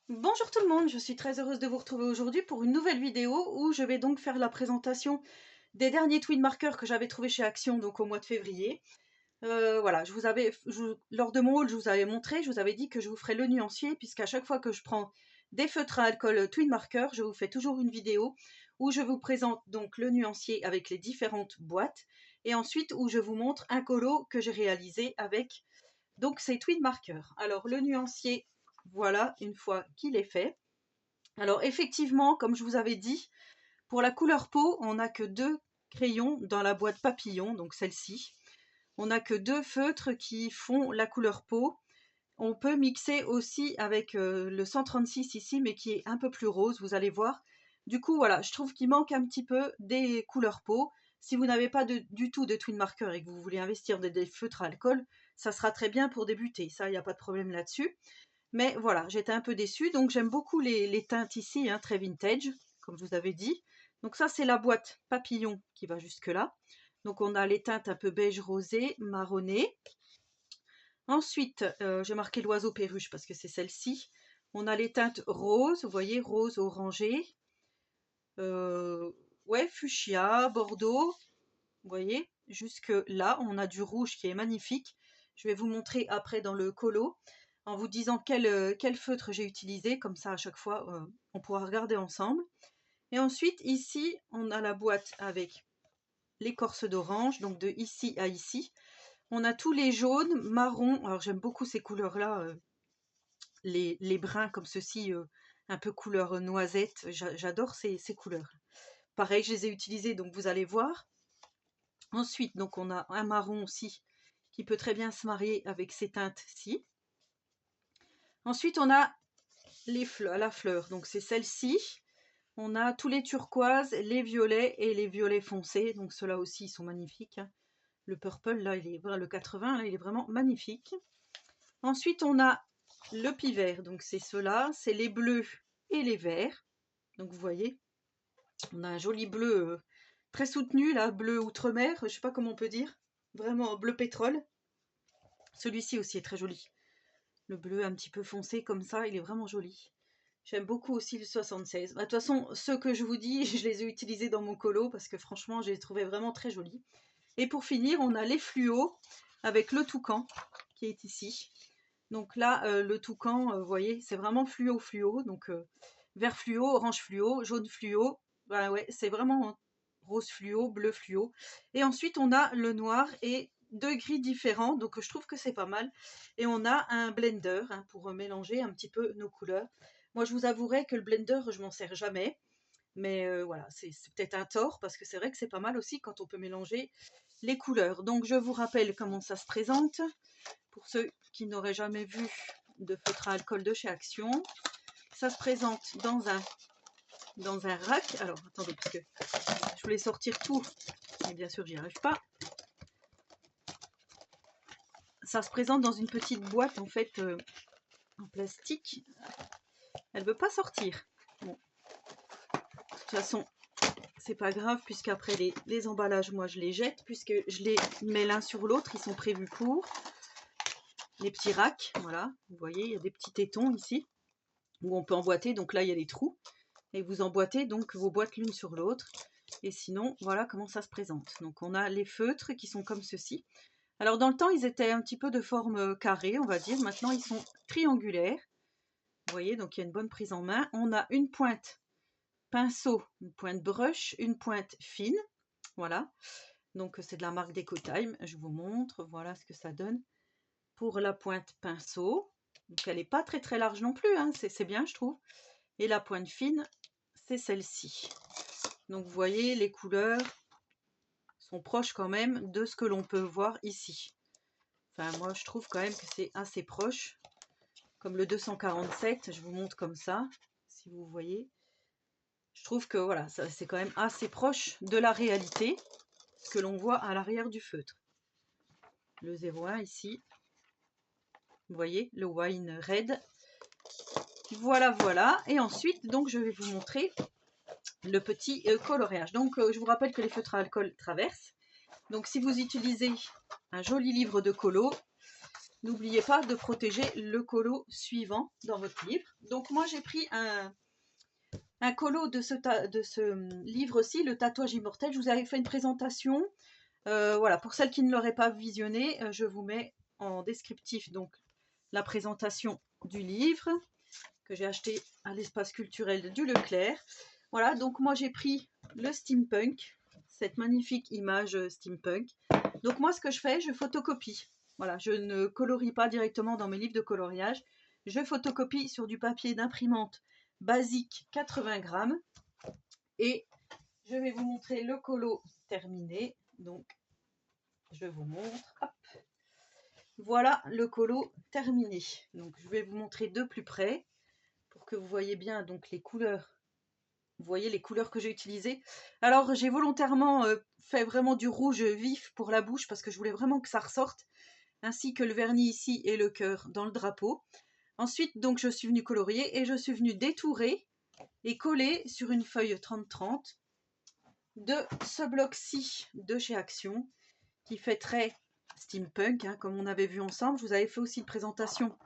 Bonjour tout le monde, je suis très heureuse de vous retrouver aujourd'hui pour une nouvelle vidéo où je vais donc faire la présentation des derniers tweed marqueurs que j'avais trouvés chez Action donc au mois de février. Voilà, lors de mon haul, je vous avais montré, je vous avais dit que je vous ferai le nuancier puisqu'à chaque fois que je prends des feutres à alcool tweed marqueurs, je vous fais toujours une vidéo où je vous présente donc le nuancier avec les différentes boîtes et ensuite où je vous montre un colo que j'ai réalisé avec donc ces tweed marqueurs. Alors le nuancier, voilà, une fois qu'il est fait. Alors effectivement, comme je vous avais dit, pour la couleur peau, on n'a que 2 crayons dans la boîte papillon, donc celle-ci. On n'a que 2 feutres qui font la couleur peau. On peut mixer aussi avec le 136 ici, mais qui est un peu plus rose, vous allez voir. Du coup, voilà, je trouve qu'il manque un petit peu des couleurs peau. Si vous n'avez pas du tout de twin marker et que vous voulez investir dans des feutres à alcool, ça sera très bien pour débuter. Ça, il n'y a pas de problème là-dessus. Mais voilà, j'étais un peu déçue. Donc j'aime beaucoup les teintes ici, hein, très vintage, comme je vous avais dit. Donc ça, c'est la boîte papillon qui va jusque là. Donc on a les teintes un peu beige rosé, marronné. Ensuite, j'ai marqué l'oiseau perruche parce que c'est celle-ci. On a les teintes roses, vous voyez, rose orangé. Ouais, fuchsia, bordeaux. Vous voyez, jusque là, on a du rouge qui est magnifique. Je vais vous montrer après dans le colo en vous disant quel feutre j'ai utilisé. Comme ça, à chaque fois, on pourra regarder ensemble. Et ensuite, ici, on a la boîte avec l'écorce d'orange, donc de ici à ici. On a tous les jaunes, marrons. Alors, j'aime beaucoup ces couleurs-là, les brins comme ceci, un peu couleur noisette. J'adore ces couleurs. Pareil, je les ai utilisés, donc vous allez voir. Ensuite, donc on a un marron aussi qui peut très bien se marier avec ces teintes-ci. Ensuite, on a la fleur, donc c'est celle-ci. On a tous les turquoises, les violets et les violets foncés, donc ceux-là aussi ils sont magnifiques. Le purple, là, le 80, là, il est vraiment magnifique. Ensuite, on a le pivert, donc c'est ceux-là, c'est les bleus et les verts. Donc vous voyez, on a un joli bleu très soutenu, là, bleu outre-mer, je sais pas comment on peut dire, vraiment bleu pétrole. Celui-ci aussi est très joli. Le bleu un petit peu foncé comme ça, il est vraiment joli. J'aime beaucoup aussi le 76. De toute façon, ceux que je vous dis, je les ai utilisés dans mon colo parce que franchement, je les trouvais vraiment très jolis. Et pour finir, on a les fluos avec le toucan qui est ici. Donc là, le toucan, vous voyez, c'est vraiment fluo. Donc vert fluo, orange fluo, jaune fluo. Ben ouais, c'est vraiment rose fluo, bleu fluo. Et ensuite, on a le noir et 2 gris différents. Donc je trouve que c'est pas mal. Et on a un blender hein, pour mélanger un petit peu nos couleurs. Moi, je vous avouerai que le blender, je m'en sers jamais. Mais voilà, c'est peut-être un tort parce que c'est vrai que c'est pas mal aussi quand on peut mélanger les couleurs. Donc je vous rappelle comment ça se présente. Pour ceux qui n'auraient jamais vu de feutre à alcool de chez Action, ça se présente dans un rack. Alors attendez, parce que je voulais sortir tout, mais bien sûr j'y arrive pas. Ça se présente dans une petite boîte en fait en plastique. Elle veut pas sortir. Bon, de toute façon, c'est pas grave puisqu'après les emballages, moi je les jette puisque je les mets l'un sur l'autre. Ils sont prévus pour les petits racks. Voilà, vous voyez, il y a des petits tétons ici où on peut emboîter. Donc là, il y a des trous. Et vous emboîtez donc vos boîtes l'une sur l'autre. Et sinon, voilà comment ça se présente. Donc on a les feutres qui sont comme ceci. Alors dans le temps, ils étaient un petit peu de forme carrée, on va dire. Maintenant, ils sont triangulaires. Vous voyez, donc il y a une bonne prise en main. On a une pointe pinceau, une pointe brush, une pointe fine. Voilà. Donc c'est de la marque DecoTime. Je vous montre. Voilà ce que ça donne pour la pointe pinceau. Donc elle n'est pas très très large non plus. Hein. C'est bien, je trouve. Et la pointe fine, c'est celle-ci. Donc vous voyez, les couleurs sont proches quand même de ce que l'on peut voir ici. Enfin, moi, je trouve quand même que c'est assez proche. Comme le 247, je vous montre comme ça, si vous voyez. Je trouve que voilà, c'est quand même assez proche de la réalité, ce que l'on voit à l'arrière du feutre. Le 01 ici, vous voyez, le wine red. Voilà, voilà. Et ensuite, donc, je vais vous montrer le petit coloriage. Donc, je vous rappelle que les feutres à alcool traversent. Donc si vous utilisez un joli livre de colo, n'oubliez pas de protéger le colo suivant dans votre livre. Donc moi j'ai pris un colo de ce livre-ci, Le tatouage immortel. Je vous avais fait une présentation. Voilà, pour celles qui ne l'auraient pas visionné, je vous mets en descriptif donc la présentation du livre que j'ai acheté à l'espace culturel du Leclerc. Voilà, donc moi j'ai pris le steampunk, cette magnifique image steampunk. Donc moi ce que je fais, je photocopie. Voilà, je ne colorie pas directement dans mes livres de coloriage. Je photocopie sur du papier d'imprimante basique 80 grammes. Et je vais vous montrer le colo terminé. Donc je vous montre. Hop. Voilà le colo terminé. Donc je vais vous montrer de plus près pour que vous voyez bien donc les couleurs. Vous voyez les couleurs que j'ai utilisées. Alors j'ai volontairement fait vraiment du rouge vif pour la bouche parce que je voulais vraiment que ça ressorte, ainsi que le vernis ici et le cœur dans le drapeau. Ensuite donc je suis venue colorier et je suis venue détourer et coller sur une feuille 30-30 de ce bloc-ci de chez Action qui fait très steampunk, hein, comme on avait vu ensemble. Je vous avais fait aussi une présentation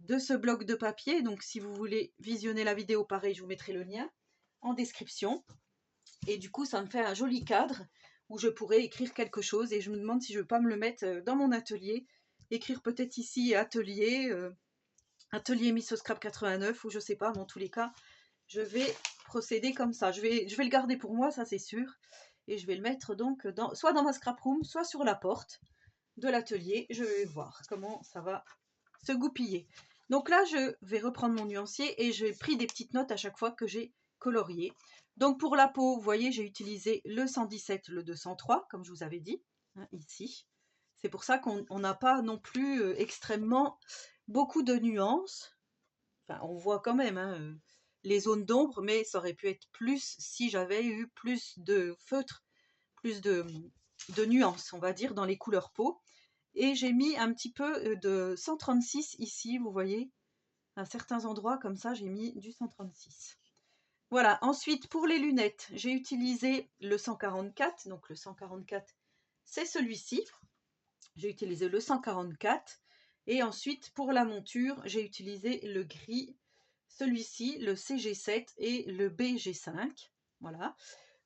de ce bloc de papier, donc si vous voulez visionner la vidéo, pareil, je vous mettrai le lien en description. Et du coup, ça me fait un joli cadre où je pourrais écrire quelque chose, et je me demande si je ne veux pas me le mettre dans mon atelier, écrire peut-être ici atelier Miss au Scrap 89, ou je sais pas, mais en tous les cas, je vais procéder comme ça. Je vais le garder pour moi, ça c'est sûr, et je vais le mettre donc soit dans ma scrap room, soit sur la porte de l'atelier. Je vais voir comment ça va se goupiller. Donc là, je vais reprendre mon nuancier et j'ai pris des petites notes à chaque fois que j'ai colorié. Donc pour la peau, vous voyez, j'ai utilisé le 117, le 203, comme je vous avais dit, hein, ici. C'est pour ça qu'on n'a pas non plus extrêmement beaucoup de nuances. Enfin, on voit quand même hein, les zones d'ombre, mais ça aurait pu être plus si j'avais eu plus de feutre, plus de nuances, on va dire, dans les couleurs peau. Et j'ai mis un petit peu de 136 ici, vous voyez, à certains endroits comme ça, j'ai mis du 136. Voilà, ensuite pour les lunettes, j'ai utilisé le 144, donc le 144 c'est celui-ci. J'ai utilisé le 144 et ensuite pour la monture, j'ai utilisé le gris, celui-ci, le CG7 et le BG5. Voilà.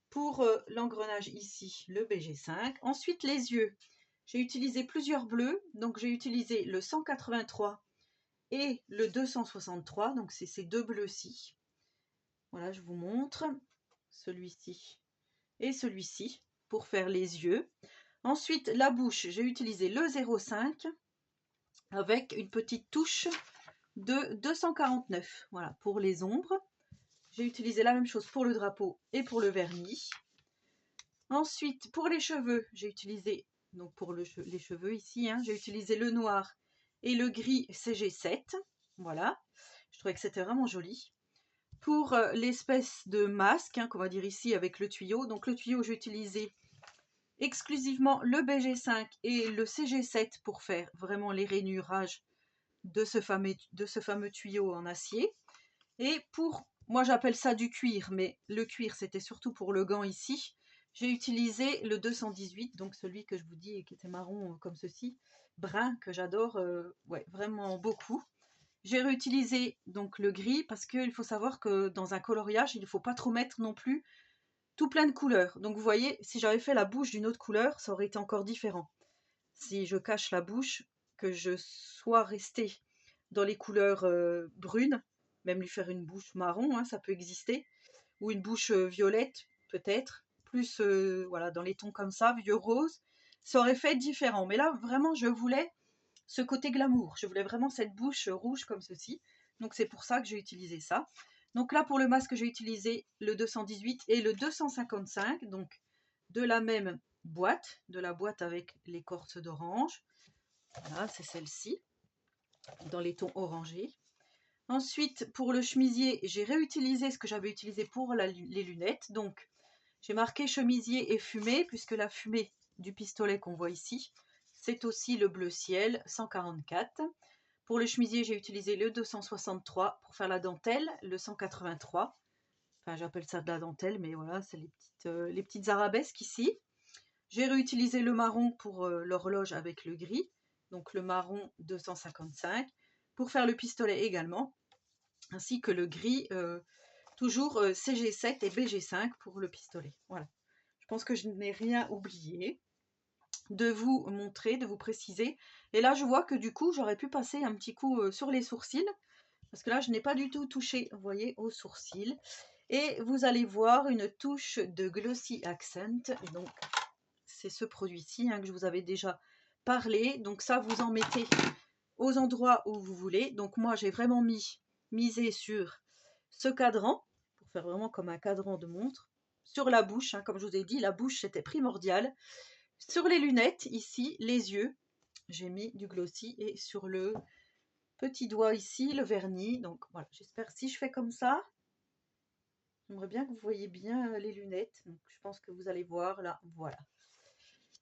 Pour l'engrenage ici, le BG5. Ensuite les yeux, j'ai utilisé plusieurs bleus, donc j'ai utilisé le 183 et le 263, donc c'est ces deux bleus-ci. Voilà, je vous montre celui-ci et celui-ci pour faire les yeux. Ensuite, la bouche, j'ai utilisé le 0,5 avec une petite touche de 249. Voilà, pour les ombres. J'ai utilisé la même chose pour le drapeau et pour le vernis. Ensuite, pour les cheveux, j'ai utilisé, donc pour les cheveux ici, hein, j'ai utilisé le noir et le gris CG7. Voilà, je trouvais que c'était vraiment joli. Pour l'espèce de masque, hein, qu'on va dire ici avec le tuyau, donc le tuyau, j'ai utilisé exclusivement le BG5 et le CG7 pour faire vraiment les rainurages de ce fameux tuyau en acier. Et pour, moi j'appelle ça du cuir, mais le cuir c'était surtout pour le gant ici. J'ai utilisé le 218, donc celui que je vous dis qui était marron comme ceci, brun, que j'adore ouais, vraiment beaucoup. J'ai réutilisé donc le gris parce qu'il faut savoir que dans un coloriage, il ne faut pas trop mettre non plus tout plein de couleurs. Donc vous voyez, si j'avais fait la bouche d'une autre couleur, ça aurait été encore différent. Si je cache la bouche, que je sois restée dans les couleurs brunes, même lui faire une bouche marron, hein, ça peut exister, ou une bouche violette peut-être, plus voilà, dans les tons comme ça, vieux rose, ça aurait fait différent. Mais là, vraiment, je voulais ce côté glamour. Je voulais vraiment cette bouche rouge comme ceci. Donc c'est pour ça que j'ai utilisé ça. Donc là pour le masque j'ai utilisé le 218 et le 255, donc de la même boîte, de la boîte avec l'écorce d'orange. Voilà, c'est celle-ci, dans les tons orangés. Ensuite pour le chemisier, j'ai réutilisé ce que j'avais utilisé pour les lunettes. Donc j'ai marqué chemisier et fumée, puisque la fumée du pistolet qu'on voit ici, c'est aussi le bleu ciel 144. Pour le chemisier, j'ai utilisé le 263 pour faire la dentelle, le 183. Enfin, j'appelle ça de la dentelle, mais voilà, c'est les petites arabesques ici. J'ai réutilisé le marron pour l'horloge avec le gris. donc le marron 255, pour faire le pistolet également, ainsi que le gris, toujours CG7 et BG5 pour le pistolet. Voilà, je pense que je n'ai rien oublié de vous montrer, de vous préciser. Et là, je vois que du coup, j'aurais pu passer un petit coup sur les sourcils, parce que là, je n'ai pas du tout touché, vous voyez, aux sourcils. Et vous allez voir une touche de Glossy Accent. Donc, c'est ce produit-ci hein, que je vous avais déjà parlé. Donc ça, vous en mettez aux endroits où vous voulez. Donc moi, j'ai vraiment misé sur ce cadran, pour faire vraiment comme un cadran de montre. Sur la bouche, hein, comme je vous ai dit, la bouche, c'était primordial. Sur les lunettes, ici, les yeux, j'ai mis du glossy. Et sur le petit doigt ici, le vernis. Donc voilà, j'espère si je fais comme ça, j'aimerais bien que vous voyez bien les lunettes. Donc, je pense que vous allez voir là, voilà.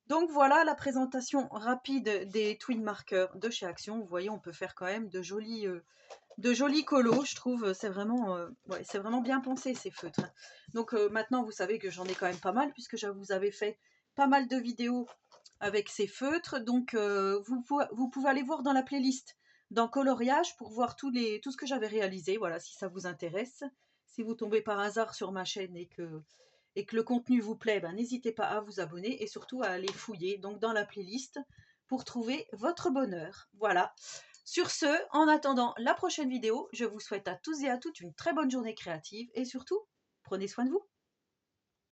Donc voilà la présentation rapide des Twin Markers de chez Action. Vous voyez, on peut faire quand même de jolis colos, je trouve. C'est vraiment, ouais, c'est vraiment bien pensé ces feutres. Donc maintenant, vous savez que j'en ai quand même pas mal, puisque je vous avais fait pas mal de vidéos avec ces feutres. Donc vous pouvez aller voir dans la playlist, dans coloriage, pour voir tout ce que j'avais réalisé. Voilà, si ça vous intéresse. Si vous tombez par hasard sur ma chaîne et que le contenu vous plaît, ben, n'hésitez pas à vous abonner et surtout à aller fouiller donc dans la playlist pour trouver votre bonheur. Voilà. Sur ce, en attendant la prochaine vidéo, je vous souhaite à tous et à toutes une très bonne journée créative et surtout, prenez soin de vous.